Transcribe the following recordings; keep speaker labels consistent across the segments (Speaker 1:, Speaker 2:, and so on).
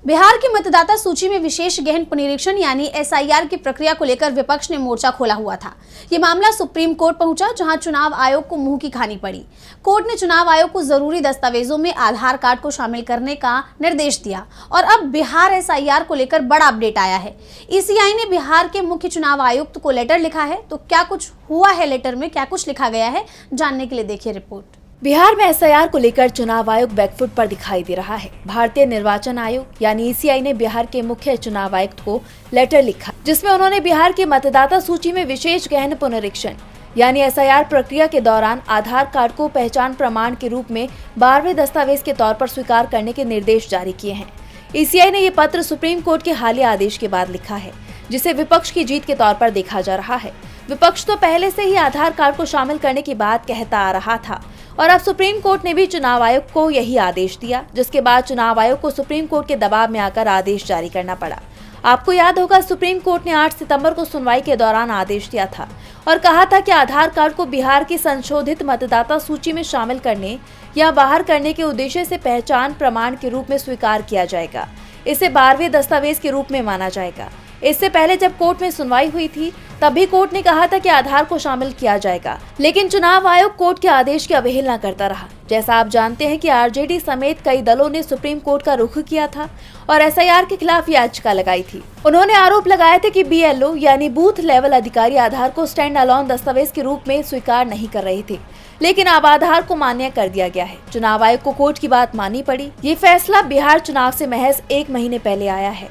Speaker 1: बिहार की मतदाता सूची में विशेष गहन पुनरीक्षण यानी एसआईआर की प्रक्रिया को लेकर विपक्ष ने मोर्चा खोला हुआ था। ये मामला सुप्रीम कोर्ट पहुंचा, जहां चुनाव आयोग को मुंह की खानी पड़ी। कोर्ट ने चुनाव आयोग को जरूरी दस्तावेजों में आधार कार्ड को शामिल करने का निर्देश दिया और अब बिहार एसआईआर को लेकर बड़ा अपडेट आया है। ईसीआई ने बिहार के मुख्य चुनाव आयुक्त को लेटर लिखा है, तो क्या कुछ हुआ है लेटर में, क्या कुछ लिखा गया है, जानने के लिए देखिए रिपोर्ट।
Speaker 2: बिहार में एसआईआर को लेकर चुनाव आयोग बैकफुट पर दिखाई दे रहा है। भारतीय निर्वाचन आयोग यानी ईसीआई ने बिहार के मुख्य चुनाव आयुक्त को लेटर लिखा, जिसमें उन्होंने बिहार की मतदाता सूची में विशेष गहन पुनरीक्षण यानी एसआईआर प्रक्रिया के दौरान आधार कार्ड को पहचान प्रमाण के रूप में 12वें दस्तावेज के तौर पर स्वीकार करने के निर्देश जारी किए हैं। ईसीआई ने ये पत्र सुप्रीम कोर्ट के हालिया आदेश के बाद लिखा है, जिसे विपक्ष की जीत के तौर पर देखा जा रहा है। विपक्ष तो पहले से ही आधार कार्ड को शामिल करने की बात कहता आ रहा था और अब सुप्रीम कोर्ट ने भी चुनाव आयोग को यही आदेश दिया, जिसके बाद चुनाव आयोग को सुप्रीम कोर्ट के दबाव में आकर आदेश जारी करना पड़ा। आपको याद होगा, सुप्रीम कोर्ट ने 8 सितंबर को सुनवाई के दौरान आदेश दिया था और कहा था कि आधार कार्ड को बिहार की संशोधित मतदाता सूची में शामिल करने या बाहर करने के उद्देश्य से पहचान प्रमाण के रूप में स्वीकार किया जाएगा। इसे 12वें दस्तावेज के रूप में माना जाएगा। इससे पहले जब कोर्ट में सुनवाई हुई थी, तब भी कोर्ट ने कहा था कि आधार को शामिल किया जाएगा, लेकिन चुनाव आयोग कोर्ट के आदेश की अवहेलना करता रहा। जैसा आप जानते हैं कि आरजेडी समेत कई दलों ने सुप्रीम कोर्ट का रुख किया था और एसआईआर के खिलाफ याचिका लगाई थी। उन्होंने आरोप लगाया था कि बीएलओ यानी बूथ लेवल अधिकारी आधार को स्टैंड अलोन दस्तावेज के रूप में स्वीकार नहीं कर रहे थे, लेकिन अब आधार को मान्य कर दिया गया है। चुनाव आयोग को कोर्ट की बात माननी पड़ी। ये फैसला बिहार चुनाव से महज 1 महीने पहले आया है।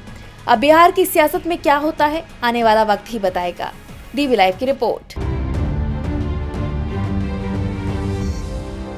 Speaker 2: अब बिहार की सियासत में क्या होता है, आने वाला वक्त ही बताएगा। डीवी लाइव की रिपोर्ट।